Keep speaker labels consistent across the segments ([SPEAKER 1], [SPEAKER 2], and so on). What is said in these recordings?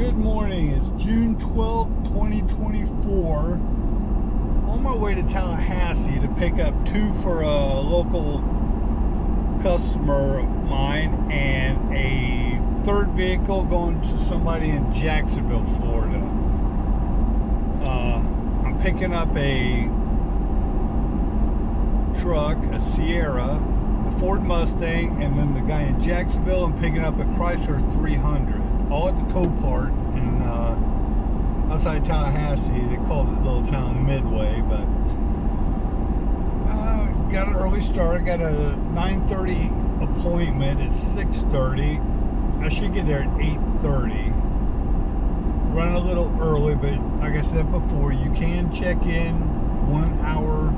[SPEAKER 1] Good morning. It's June 12th, 2024. On my way to Tallahassee to pick up two for a local customer of mine and a third vehicle going to somebody in Jacksonville, Florida. I'm picking up a truck, a Sierra, a Ford Mustang, and then the guy in Jacksonville, I'm picking up a Chrysler 300. All at the Copart in outside Tallahassee. They call it the little town Midway, but got an early start. Got a 9:30 appointment at 6:30. I should get there at 8:30. Running a little early, but like I said before, you can check in 1 hour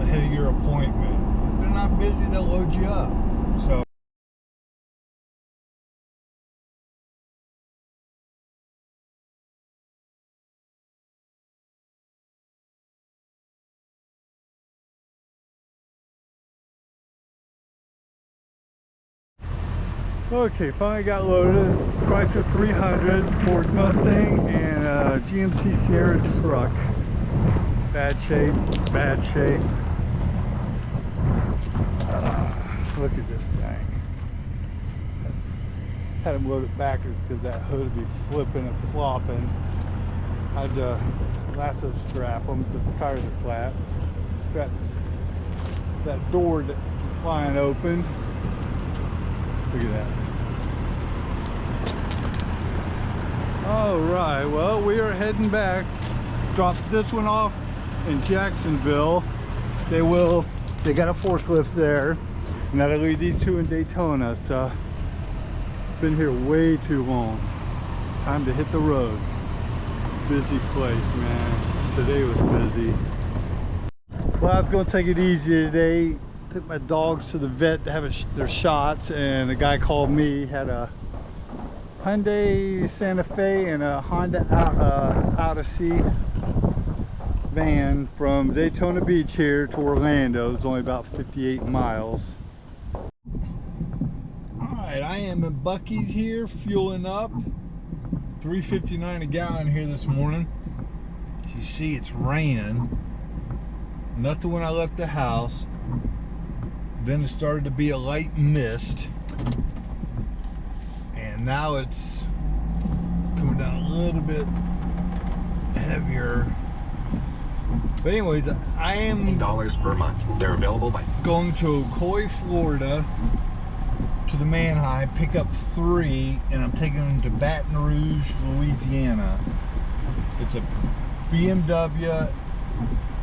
[SPEAKER 1] ahead of your appointment. If they're not busy, they'll load you up. So. Okay, finally got loaded. Chrysler 300, Ford Mustang, and a GMC Sierra truck. Bad shape, bad shape. Look at this thing. Had him load it backwards because that hood would be flipping and flopping. I had to lasso strap them because the tires are flat. Strap that door that's flying open. Look at that. Alright, well, we are heading back. Dropped this one off in Jacksonville. They got a forklift there. And that'll leave these two in Daytona. So, been here way too long. Time to hit the road. Busy place, man. Today was busy. Well, I was going to take it easy today. Took my dogs to the vet to have their shots, and the guy called me. Had a Hyundai Santa Fe and a Honda Odyssey van from Daytona Beach here to Orlando. It's only about 58 miles. Alright, I am in Bucees here, fueling up. $3.59 a gallon here this morning. You see, it's raining. Nothing when I left the house. Then it started to be a light mist, and now it's coming down a little bit heavier. But anyways, I am
[SPEAKER 2] $8 per month. They're available by
[SPEAKER 1] going to Ocoee, Florida, to the Manheim, pick up three, and I'm taking them to Baton Rouge, Louisiana. It's a BMW,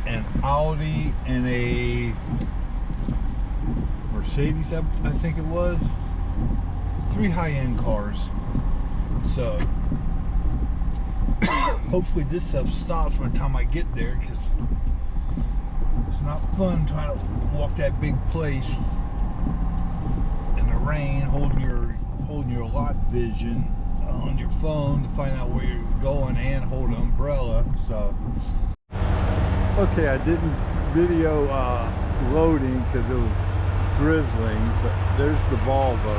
[SPEAKER 1] an Audi, and a Mercedes, I think it was. 3 high-end cars. So hopefully this stuff stops by the time I get there, because it's not fun trying to walk that big place in the rain, holding your lot vision on your phone to find out where you're going, and hold an umbrella. So okay, I didn't video loading because it was drizzling, but there's the Volvo.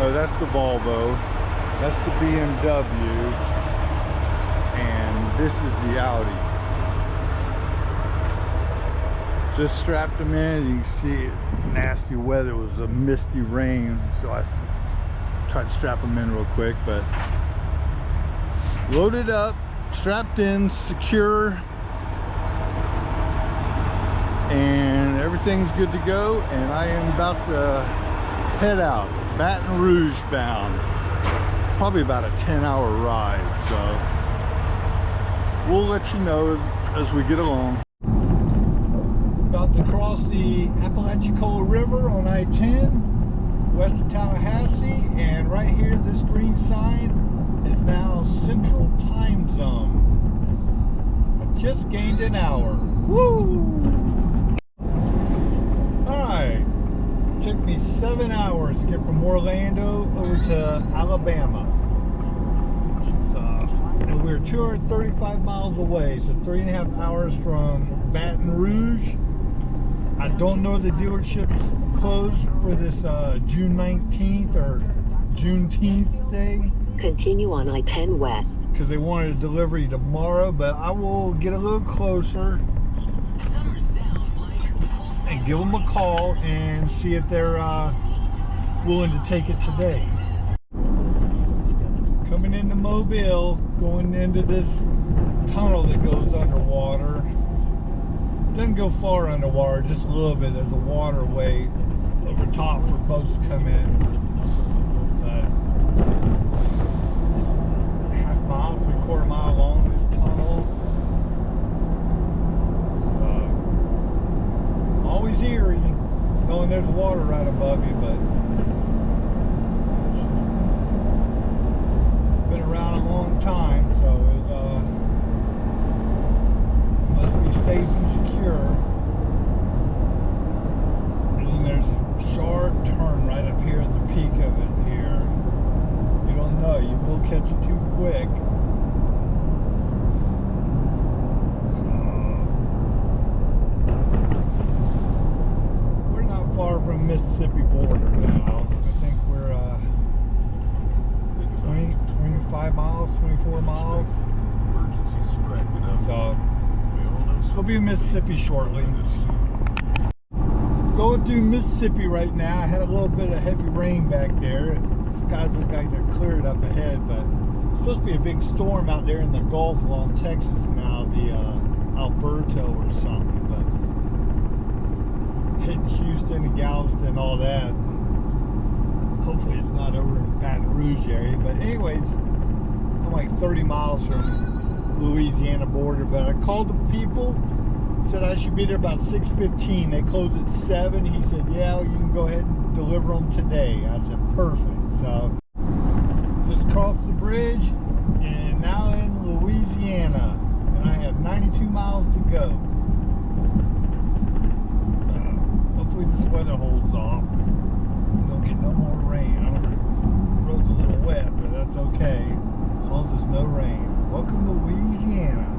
[SPEAKER 1] Oh, that's the Volvo. That's the BMW. And this is the Audi. Just strapped them in. You can see it, nasty weather. It was a misty rain, so I tried to strap them in real quick, but loaded up, strapped in, secure, and everything's good to go. And I am about to head out, Baton Rouge bound. Probably about a 10-hour ride, so we'll let you know as we get along. About to cross the Apalachicola River on I-10 west of Tallahassee, and right here this green sign is now Central Time Zone. I just gained an hour. Woo! Alright, took me 7 hours to get from Orlando over to Alabama. And we're 235 miles away, so 3.5 hours from Baton Rouge. I don't know if the dealership's closed for this June 19th or Juneteenth Day.
[SPEAKER 3] Continue on I-10 West.
[SPEAKER 1] Because they wanted a delivery tomorrow, but I will get a little closer and give them a call and see if they're willing to take it today. Coming into Mobile, going into this tunnel that goes underwater. Doesn't go far underwater, just a little bit. There's a waterway over top for boats to come in. But half mile, 3/4 mile long this tunnel. So, always eerie, knowing there's water right above you, but it's been around a long time, so it must be safe and secure. And then there's a sharp turn right up here at the peak of it here. You don't know, you will catch it too quick. So, we're not far from Mississippi border now. I think we're 25 miles, 24 miles. So we'll be in Mississippi shortly. Going through Mississippi right now. I had a little bit of heavy rain back there. The skies look like they're cleared up ahead, but it's supposed to be a big storm out there in the Gulf along Texas now, the Alberto or something, but hitting Houston and Galveston and all that. Hopefully it's not over in Baton Rouge area, but anyways, I'm like 30 miles from Louisiana border, but I called the people, said I should be there about 6:15. They close at 7. He said, yeah, you can go ahead and deliver them today. I said, perfect. So just crossed the bridge and now in Louisiana, and I have 92 miles to go. So hopefully this weather holds off. We don't get no more rain. The road's a little wet, but that's okay as long as there's no rain. Welcome to Louisiana.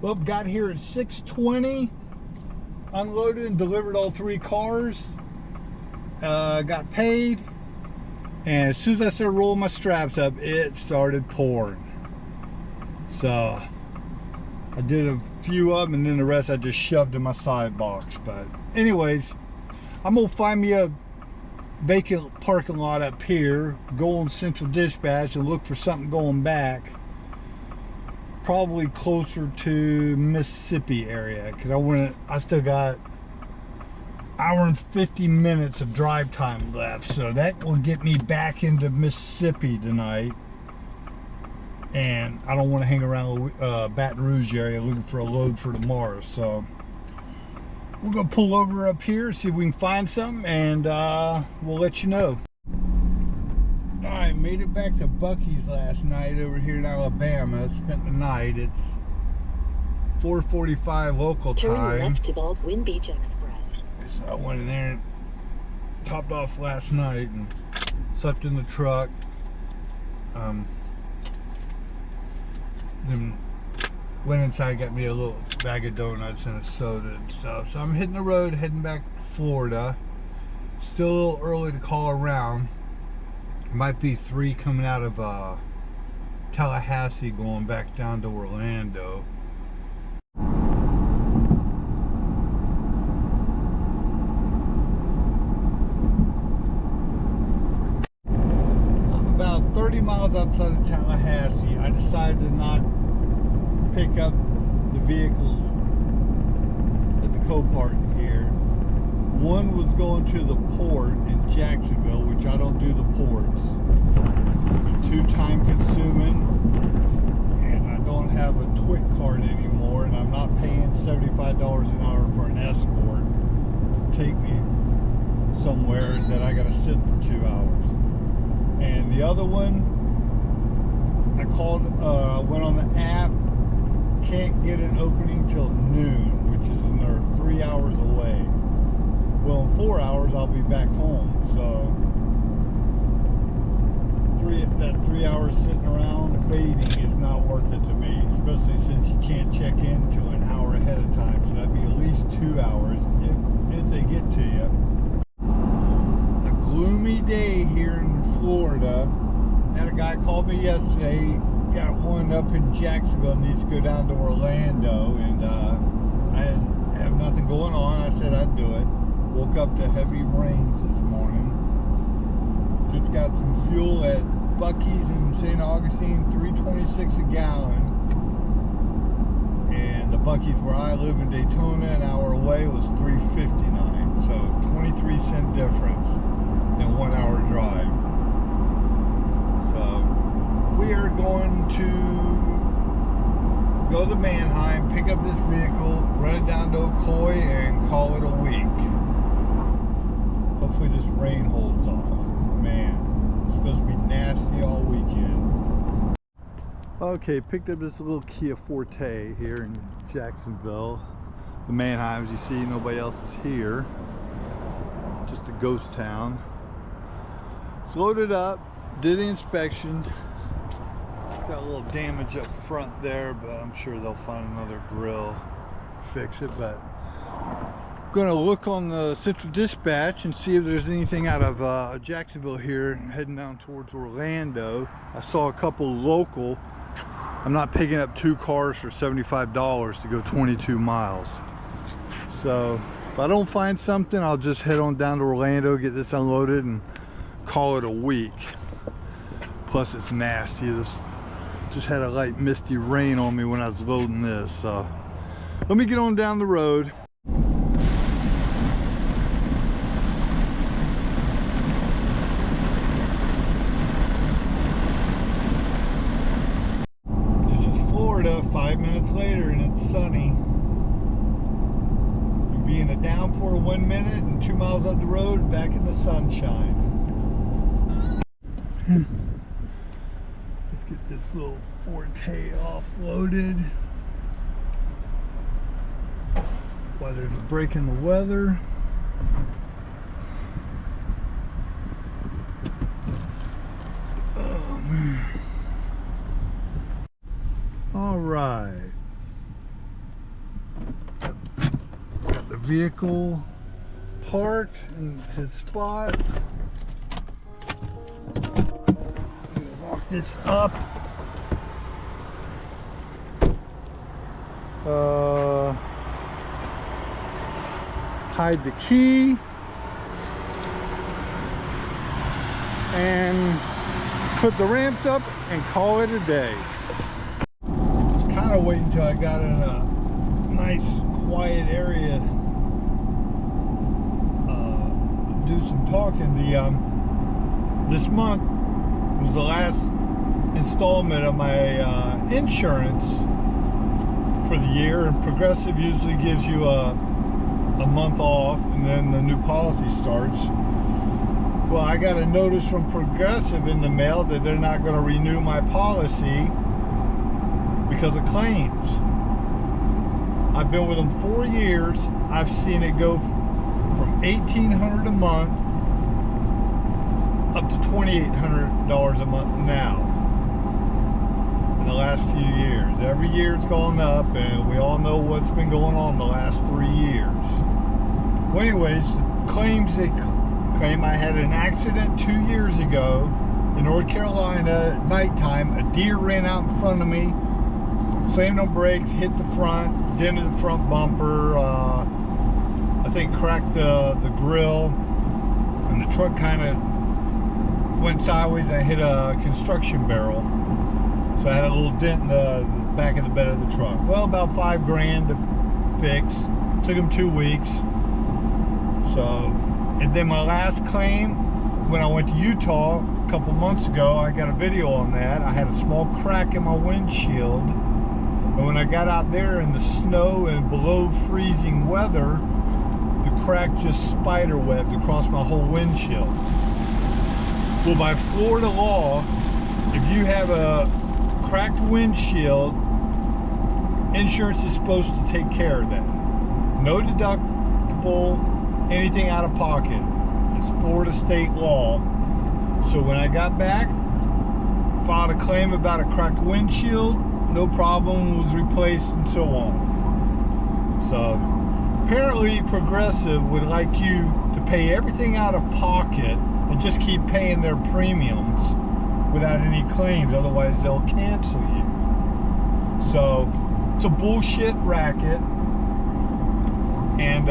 [SPEAKER 1] Well, got here at 6:20, unloaded and delivered all 3 cars, got paid, and as soon as I started rolling my straps up, it started pouring. So I did a few of them, and then the rest I just shoved in my side box. But anyways, I'm gonna find me a vacant parking lot up here, go on Central Dispatch and look for something going back. Probably closer to Mississippi area, because I still got hour and 50 minutes of drive time left, so that will get me back into Mississippi tonight. And I don't want to hang around Baton Rouge area looking for a load for tomorrow, so we're gonna pull over up here, see if we can find something, and we'll let you know. Alright, made it back to Bucees last night over here in Alabama. Spent the night. It's 4:45 local time.
[SPEAKER 3] Turn left to Baldwin Beach Express.
[SPEAKER 1] So I went in there and topped off last night and slept in the truck. Then went inside, got me a little bag of donuts and a soda and stuff. So I'm hitting the road, heading back to Florida. Still a little early to call around. Might be 3 coming out of Tallahassee going back down to Orlando. I'm about 30 miles outside of Tallahassee. I decided to not pick up the vehicles at the Copart here. One was going to the port in Jacksonville, which I don't do the ports. It'd be too time consuming. take me somewhere that I gotta sit for 2 hours. And the other one, I called, went on the app, can't get an opening till noon, which is another 3 hours away. Well, in 4 hours I'll be back home, so that 3 hours sitting around waiting is not worth it to me, especially since you can't check in till an hour ahead of time, so that'd be at least 2 hours if they get to you. A gloomy day here in Florida. Had a guy called me yesterday, got one up in Jacksonville, needs to go down to Orlando, and I have nothing going on. I said I'd do it. Woke up to heavy rains this morning. Just got some fuel at Bucees in St. Augustine, $3.26 a gallon. And the Bucees where I live in Daytona, an hour away, was $3.59. So 23-cent difference in 1 hour drive. So we are going to go to Manheim, pick up this vehicle, run it down to Ocoee, and call it a week. Hopefully this rain holds off. Man, it's supposed to be nasty all weekend. Okay, picked up this little Kia Forte here in Jacksonville. The Manheims, you see, nobody else is here. Just a ghost town. It's loaded up, did the inspection. Got a little damage up front there, but I'm sure they'll find another grill, fix it. But I'm gonna look on the Central Dispatch and see if there's anything out of Jacksonville here, heading down towards Orlando. I saw a couple local. I'm not picking up 2 cars for $75 to go 22 miles. So if I don't find something, I'll just head on down to Orlando, get this unloaded, and call it a week. Plus it's nasty. This just had a light misty rain on me when I was loading this. So let me get on down the road. This is Florida, 5 minutes later, and it's sunny. We'll be in a downpour 1 minute, and 2 miles up the road, back in the sunshine. Let's get this little Forte offloaded while there's a break in the weather. Oh man. All right. Got the vehicle parked in his spot. Lock this up. Hide the key and put the ramps up and call it a day. Kind of waiting until I got in a nice quiet area to do some talking. This month was the last installment of my insurance for the year, and Progressive usually gives you a month off and then the new policy starts. Well, I got a notice from Progressive in the mail that they're not going to renew my policy because of claims. I've been with them 4 years. I've seen it go from $1,800 a month up to $2,800 a month now in the last few years. Every year it's gone up, and we all know what's been going on the last 3 years. Well, anyways, claims, they claim I had an accident 2 years ago in North Carolina at nighttime. A deer ran out in front of me, slammed on brakes, hit the front, dented the front bumper, I think cracked the grill, and the truck kind of went sideways and I hit a construction barrel. So I had a little dent in the back of the bed of the truck. Well, about $5 grand to fix. Took them 2 weeks. So, and then my last claim, when I went to Utah a couple months ago, I got a video on that. I had a small crack in my windshield. And when I got out there in the snow and below freezing weather, the crack just spider webbed across my whole windshield. Well, by Florida law, if you have a cracked windshield, insurance is supposed to take care of that. No deductible, anything out of pocket. It's Florida state law. So when I got back, filed a claim about a cracked windshield, no problem, was replaced and so on. So apparently Progressive would like you to pay everything out of pocket and just keep paying their premiums without any claims, otherwise they'll cancel you. So it's a bullshit racket. And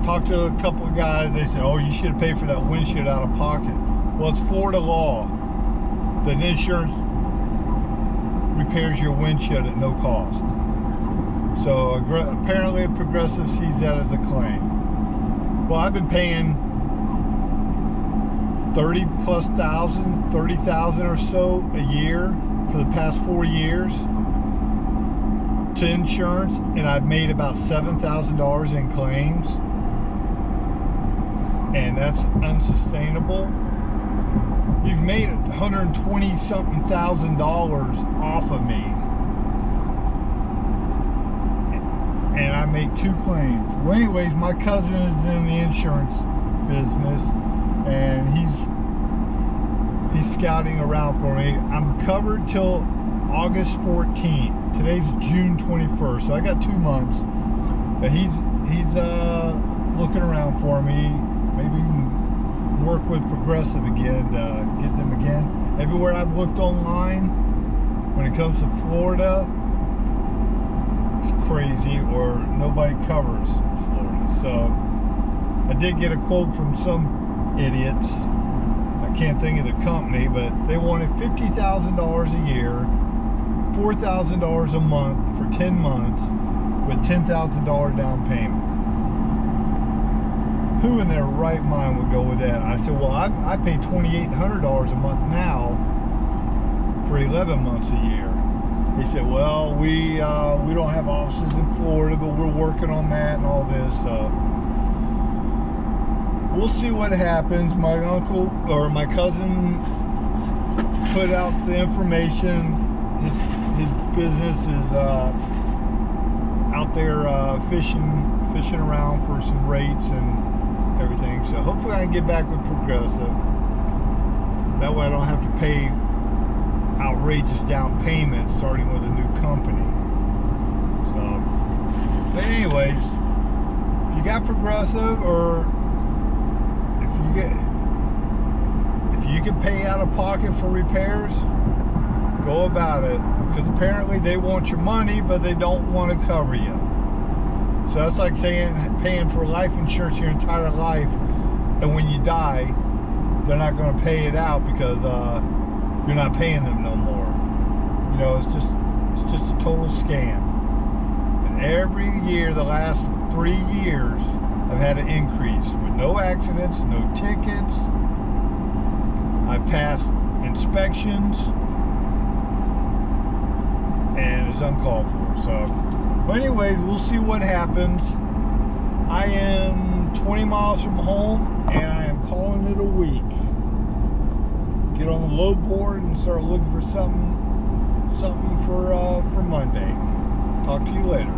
[SPEAKER 1] talked to a couple of guys, they said, oh, you should have paid for that windshield out of pocket. Well, it's Florida law that insurance repairs your windshield at no cost. So apparently Progressive sees that as a claim. Well, I've been paying $30,000 or so a year for the past 4 years to insurance, and I've made about $7,000 in claims, and that's unsustainable. You've made $120-something thousand off of me, and I make 2 claims. Well, anyways, my cousin is in the insurance business, and he's scouting around for me. I'm covered till August 14th. Today's June 21st, so I got 2 months. But he's looking around for me. Maybe we can work with Progressive again to get them again. Everywhere I've looked online, when it comes to Florida, it's crazy, or nobody covers Florida. So I did get a quote from some idiots. I can't think of the company, but they wanted $50,000 a year, $4,000 a month for 10 months with $10,000 down payment. Who in their right mind would go with that? I said, well, I pay $2,800 a month now for 11 months a year. He said, well, we don't have offices in Florida, but we're working on that and all this. We'll see what happens. My uncle or my cousin put out the information. His business is out there fishing around for some rates and everything. So hopefully I can get back with Progressive. That way I don't have to pay outrageous down payments starting with a new company. So, but anyways, if you got Progressive, or if you can pay out of pocket for repairs, go about it, because apparently they want your money, but they don't want to cover you. So that's like saying paying for life insurance your entire life, and when you die, they're not going to pay it out because you're not paying them no more. You know, it's just a total scam. And every year, the last 3 years, I've had an increase with no accidents, no tickets. I've passed inspections, and it's uncalled for. So, but anyways, we'll see what happens. I am 20 miles from home, and I am calling it a week. Get on the load board and start looking for something for Monday. Talk to you later.